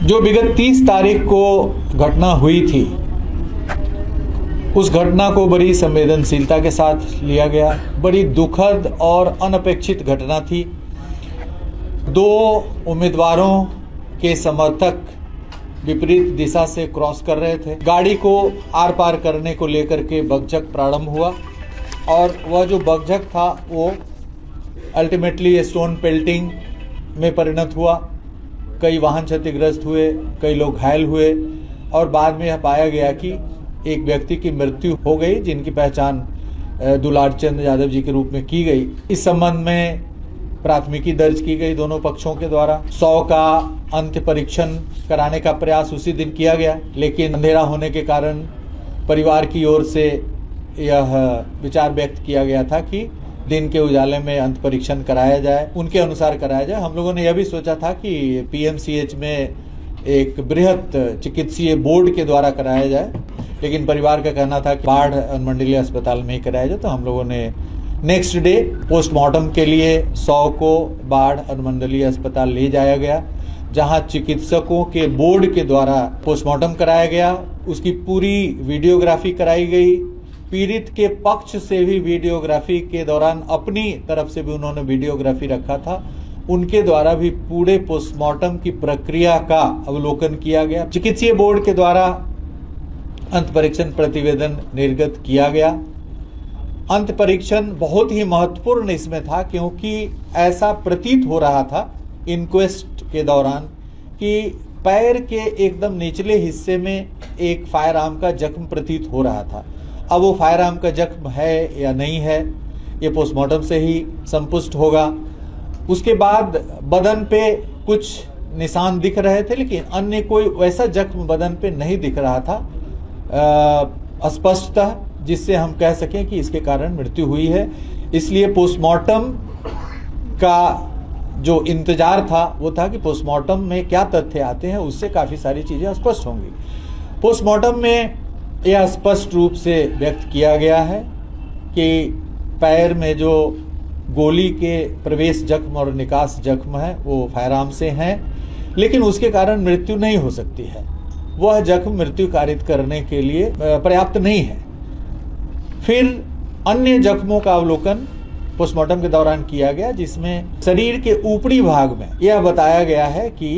जो विगत 30 तारीख को घटना हुई थी, उस घटना को बड़ी संवेदनशीलता के साथ लिया गया। बड़ी दुखद और अनपेक्षित घटना थी। दो उम्मीदवारों के समर्थक विपरीत दिशा से क्रॉस कर रहे थे। गाड़ी को आर पार करने को लेकर के बकझक प्रारंभ हुआ और वह जो बकझक था वो अल्टीमेटली स्टोन पेल्टिंग में परिणत हुआ। कई वाहन क्षतिग्रस्त हुए, कई लोग घायल हुए और बाद में यह पाया गया कि एक व्यक्ति की मृत्यु हो गई, जिनकी पहचान दुलारचंद यादव जी के रूप में की गई। इस संबंध में प्राथमिकी दर्ज की गई दोनों पक्षों के द्वारा। 100 का अंत्य परीक्षण कराने का प्रयास उसी दिन किया गया, लेकिन अंधेरा होने के कारण परिवार की ओर से यह विचार व्यक्त किया गया था कि दिन के उजाले में अंत परीक्षण कराया जाए, उनके अनुसार कराया जाए। हम लोगों ने यह भी सोचा था कि पीएमसीएच में एक बृहत चिकित्सीय बोर्ड के द्वारा कराया जाए, लेकिन परिवार का कहना था कि बाढ़ अनुमंडलीय अस्पताल में ही कराया जाए। तो हम लोगों ने नेक्स्ट डे पोस्टमार्टम के लिए 100 को बाढ़ अनुमंडलीय अस्पताल ले जाया गया, जहां चिकित्सकों के बोर्ड के द्वारा पोस्टमार्टम कराया गया। उसकी पूरी वीडियोग्राफी कराई गई। पीड़ित के पक्ष से भी वीडियोग्राफी के दौरान अपनी तरफ से भी उन्होंने वीडियोग्राफी रखा था। उनके द्वारा भी पूरे पोस्टमार्टम की प्रक्रिया का अवलोकन किया गया। चिकित्सीय बोर्ड के द्वारा अंत परीक्षण प्रतिवेदन निर्गत किया गया। अंत परीक्षण बहुत ही महत्वपूर्ण इसमें था, क्योंकि ऐसा प्रतीत हो रहा था इंक्वेस्ट के दौरान कि पैर के एकदम निचले हिस्से में एक फायर आर्म का जख्म प्रतीत हो रहा था। अब वो फायर आर्म का जख्म है या नहीं है, ये पोस्टमार्टम से ही संपुष्ट होगा। उसके बाद बदन पे कुछ निशान दिख रहे थे, लेकिन अन्य कोई वैसा जख्म बदन पे नहीं दिख रहा था स्पष्टतः, जिससे हम कह सकें कि इसके कारण मृत्यु हुई है। इसलिए पोस्टमार्टम का जो इंतजार था वो था कि पोस्टमार्टम में क्या तथ्य आते हैं, उससे काफ़ी सारी चीज़ें स्पष्ट होंगी। पोस्टमार्टम में यह स्पष्ट रूप से व्यक्त किया गया है कि पैर में जो गोली के प्रवेश जख्म और निकास जख्म है वो फायर आर्म से हैं, लेकिन उसके कारण मृत्यु नहीं हो सकती है। वह जख्म मृत्यु कारित करने के लिए पर्याप्त नहीं है। फिर अन्य जख्मों का अवलोकन पोस्टमार्टम के दौरान किया गया, जिसमें शरीर के ऊपरी भाग में यह बताया गया है कि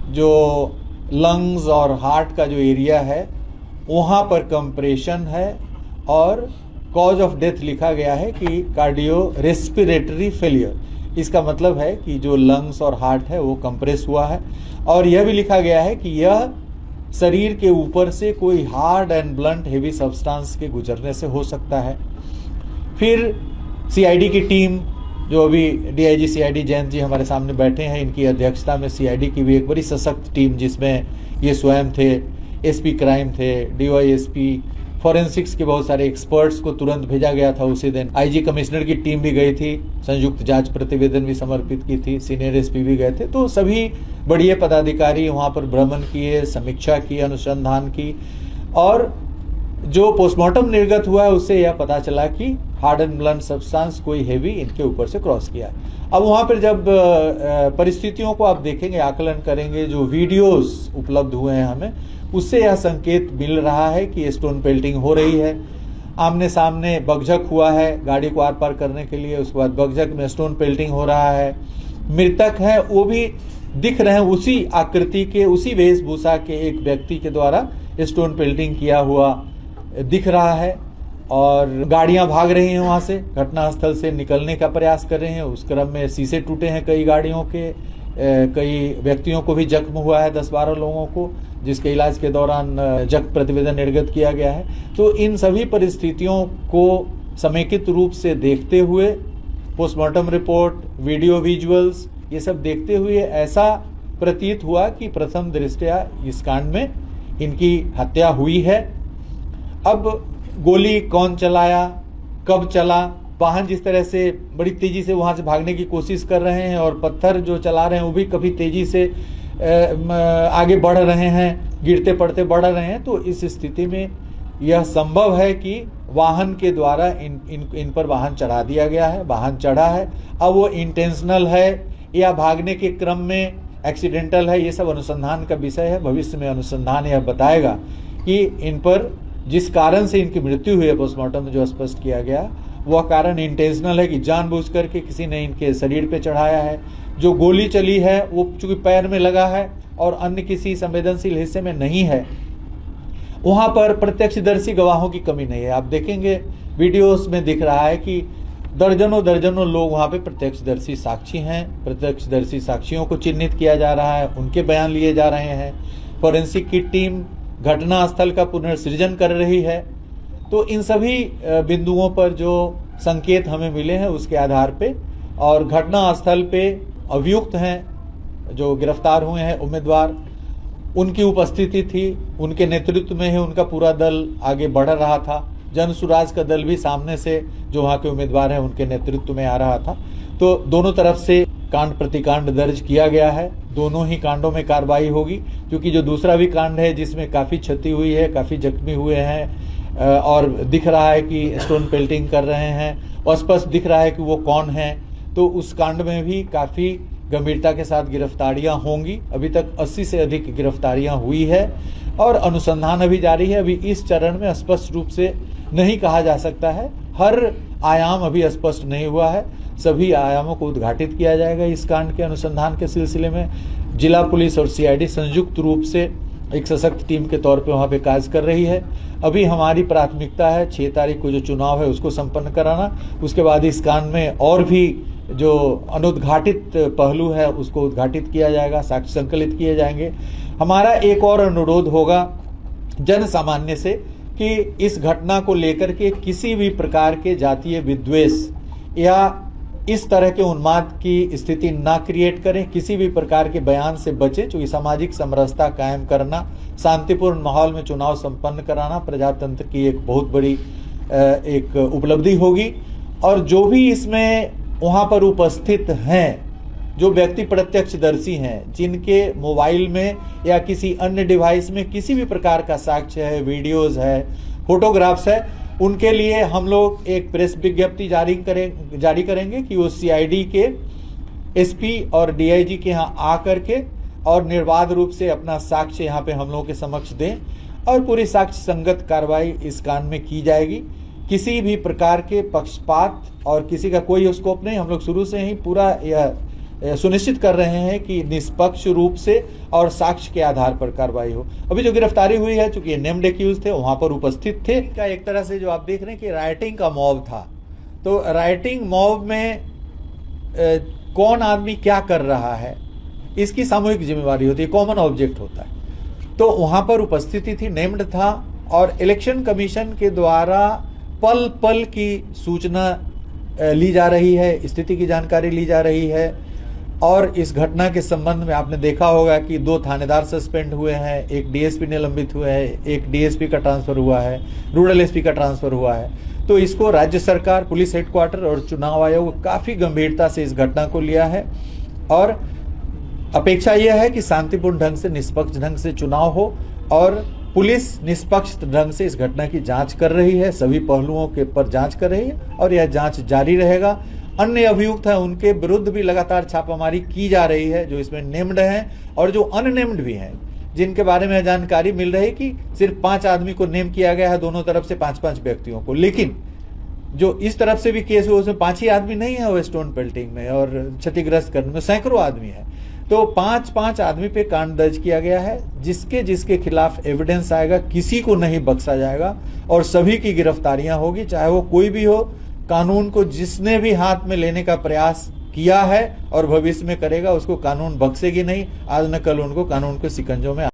जो लंग्स और हार्ट का जो एरिया है वहाँ पर कंप्रेशन है और कॉज ऑफ डेथ लिखा गया है कि कार्डियो रेस्पिरेटरी फेलियर। इसका मतलब है कि जो लंग्स और हार्ट है वो कंप्रेस हुआ है। और यह भी लिखा गया है कि यह शरीर के ऊपर से कोई hard and blunt heavy substance के गुजरने से हो सकता है। फिर सीआईडी की टीम, जो अभी डीआईजी सीआईडी जयंत जी हमारे सामने बैठे हैं, इनकी अध्यक्षता में सीआईडी की भी एक बड़ी सशक्त टीम, जिसमें ये स्वयं थे, एसपी क्राइम थे, डीवाईएसपी, फॉरेंसिक्स के बहुत सारे एक्सपर्ट्स को तुरंत भेजा गया था उसी दिन। आईजी कमिश्नर की टीम भी गई थी, संयुक्त जांच प्रतिवेदन भी समर्पित की थी, सीनियर एसपी भी गए थे। तो सभी बढ़िया पदाधिकारी वहां पर भ्रमण किए, समीक्षा की, अनुसंधान की, और जो पोस्टमार्टम निर्गत हुआ है उससे यह पता चला कि हार्ड एंड ब्लंट सब्सटेंस कोई हेवी इनके ऊपर से क्रॉस किया। अब वहां पर जब परिस्थितियों को आप देखेंगे, आकलन करेंगे, जो वीडियोस उपलब्ध हुए हैं हमें, उससे यह संकेत मिल रहा है कि स्टोन पेल्टिंग हो रही है। आमने सामने बकझक हुआ है गाड़ी को आर पार करने के लिए, उसके बाद बकझक में स्टोन पेल्टिंग हो रहा है। मृतक है वो भी दिख रहे हैं उसी आकृति के, उसी वेशभूषा के एक व्यक्ति के द्वारा स्टोन पेल्टिंग किया हुआ दिख रहा है। और गाड़ियां भाग रही हैं वहां से, घटनास्थल से निकलने का प्रयास कर रहे हैं। उस क्रम में शीशे टूटे हैं कई गाड़ियों के, कई व्यक्तियों को भी जख्म हुआ है, 10-12 लोगों को, जिसके इलाज के दौरान जख्म प्रतिवेदन निर्गत किया गया है। तो इन सभी परिस्थितियों को समेकित रूप से देखते हुए, पोस्टमार्टम रिपोर्ट, वीडियो विजुअल्स, ये सब देखते हुए ऐसा प्रतीत हुआ कि प्रथम दृष्टया इस कांड में इनकी हत्या हुई है। अब गोली कौन चलाया, कब चला, वाहन जिस तरह से बड़ी तेजी से वहां से भागने की कोशिश कर रहे हैं और पत्थर जो चला रहे हैं वो भी कभी तेजी से आगे बढ़ रहे हैं, गिरते पड़ते बढ़ रहे हैं। तो इस स्थिति में यह संभव है कि वाहन के द्वारा इन पर वाहन चढ़ा दिया गया है, वाहन चढ़ा है। अब वो इंटेंशनल है या भागने के क्रम में एक्सीडेंटल है, ये सब अनुसंधान का विषय है। भविष्य में अनुसंधान यह बताएगा कि इन पर जिस कारण से इनकी मृत्यु हुई है पोस्टमार्टम में जो स्पष्ट किया गया वह कारण इंटेंशनल है कि जानबूझ करके किसी ने इनके शरीर पे चढ़ाया है। जो गोली चली है वो चूंकि पैर में लगा है और अन्य किसी संवेदनशील हिस्से में नहीं है, वहां पर प्रत्यक्षदर्शी गवाहों की कमी नहीं है। आप देखेंगे वीडियोस में दिख रहा है कि दर्जनों दर्जनों लोग वहां पे प्रत्यक्षदर्शी साक्षी हैं। प्रत्यक्षदर्शी साक्षियों को चिन्हित किया जा रहा है, उनके बयान लिए जा रहे हैं। फोरेंसिक की टीम घटनास्थल का पुनर्सृजन कर रही है। तो इन सभी बिंदुओं पर जो संकेत हमें मिले हैं उसके आधार पे और घटनास्थल पे अभियुक्त हैं जो गिरफ्तार हुए हैं उम्मीदवार, उनकी उपस्थिति थी, उनके नेतृत्व में ही उनका पूरा दल आगे बढ़ रहा था। जन सुराज का दल भी सामने से जो वहाँ के उम्मीदवार हैं उनके नेतृत्व में आ रहा था। तो दोनों तरफ से कांड प्रतिकांड दर्ज किया गया है। दोनों ही कांडों में कार्रवाई होगी, क्योंकि जो दूसरा भी कांड है जिसमें काफ़ी क्षति हुई है, काफ़ी जख्मी हुए हैं और दिख रहा है कि स्टोन पेल्टिंग कर रहे हैं और स्पष्ट दिख रहा है कि वो कौन है, तो उस कांड में भी काफ़ी गंभीरता के साथ गिरफ्तारियां होंगी। अभी तक 80 से अधिक गिरफ्तारियां हुई है और अनुसंधान अभी जारी है। अभी इस चरण में स्पष्ट रूप से नहीं कहा जा सकता है, हर आयाम अभी स्पष्ट नहीं हुआ है। सभी आयामों को उद्घाटित किया जाएगा इस कांड के अनुसंधान के सिलसिले में। जिला पुलिस और सीआईडी संयुक्त रूप से एक सशक्त टीम के तौर पे वहाँ पे कार्य कर रही है। अभी हमारी प्राथमिकता है 6 तारीख को जो चुनाव है उसको संपन्न कराना। उसके बाद इस कांड में और भी जो अनुद्घाटित पहलू है उसको उद्घाटित किया जाएगा, साक्ष्य संकलित किए जाएंगे। हमारा एक और अनुरोध होगा जन सामान्य से कि इस घटना को लेकर के किसी भी प्रकार के जातीय विद्वेष या इस तरह के उन्माद की स्थिति ना क्रिएट करें। किसी भी प्रकार के बयान से बचें, क्योंकि सामाजिक समरसता कायम करना, शांतिपूर्ण माहौल में चुनाव संपन्न कराना प्रजातंत्र की एक बहुत बड़ी एक उपलब्धि होगी। और जो भी इसमें वहाँ पर उपस्थित हैं, जो व्यक्ति प्रत्यक्षदर्शी हैं, जिनके मोबाइल में या किसी अन्य डिवाइस में किसी भी प्रकार का साक्ष्य है, वीडियोज है, फोटोग्राफ्स है, उनके लिए हम लोग एक प्रेस विज्ञप्ति जारी करेंगे कि वो सीआईडी के एसपी और डीआईजी के यहाँ आ करके और निर्बाध रूप से अपना साक्ष्य यहाँ पे हम लोगों के समक्ष दें और पूरी साक्ष्य संगत कार्रवाई इस कांड में की जाएगी। किसी भी प्रकार के पक्षपात और किसी का कोई स्कोप नहीं। हम लोग शुरू से ही पूरा यह सुनिश्चित कर रहे हैं कि निष्पक्ष रूप से और साक्ष्य के आधार पर कार्रवाई हो। अभी जो गिरफ्तारी हुई है, चूंकि नेम्ड एक्यूज थे, वहां पर उपस्थित थे। का एक तरह से जो आप देख रहे हैं कि राइटिंग का मॉब था, तो राइटिंग मॉब में कौन आदमी क्या कर रहा है इसकी सामूहिक जिम्मेवारी होती है, कॉमन ऑब्जेक्ट होता है। तो वहां पर उपस्थिति थी, नेम्ड था और इलेक्शन कमीशन के द्वारा पल पल की सूचना ली जा रही है, स्थिति की जानकारी ली जा रही है। और इस घटना के संबंध में आपने देखा होगा कि 2 थानेदार सस्पेंड हुए हैं, एक डीएसपी निलंबित हुए हैं, एक डीएसपी का ट्रांसफर हुआ है, रूरल एसपी का ट्रांसफर हुआ है। तो इसको राज्य सरकार, पुलिस हेडक्वार्टर और चुनाव आयोग काफी गंभीरता से इस घटना को लिया है और अपेक्षा यह है कि शांतिपूर्ण ढंग से, निष्पक्ष ढंग से चुनाव हो और पुलिस निष्पक्ष ढंग से इस घटना की जांच कर रही है, सभी पहलुओं के पर जांच कर रही है और यह जांच जारी रहेगा। अन्य अभियुक्त हैं उनके विरुद्ध भी लगातार छापामारी की जा रही है, जो इसमें नेम्ड हैं और जो अननेम्ड भी हैं, जिनके बारे में जानकारी मिल रही है कि सिर्फ 5 आदमी को नेम किया गया है, दोनों तरफ से 5-5 व्यक्तियों को। लेकिन जो इस तरफ से भी केस हुआ उसमें 5 ही आदमी नहीं है, वो स्टोन पेल्टिंग में और क्षतिग्रस्त करने में सैकड़ों आदमी है। तो 5-5 आदमी पे कांड दर्ज किया गया है, जिसके खिलाफ एविडेंस आएगा किसी को नहीं बख्शा जाएगा और सभी की गिरफ्तारियां होगी, चाहे वो कोई भी हो। कानून को जिसने भी हाथ में लेने का प्रयास किया है और भविष्य में करेगा, उसको कानून बख्शेगी नहीं। आज न कल उनको कानून के शिकंजों में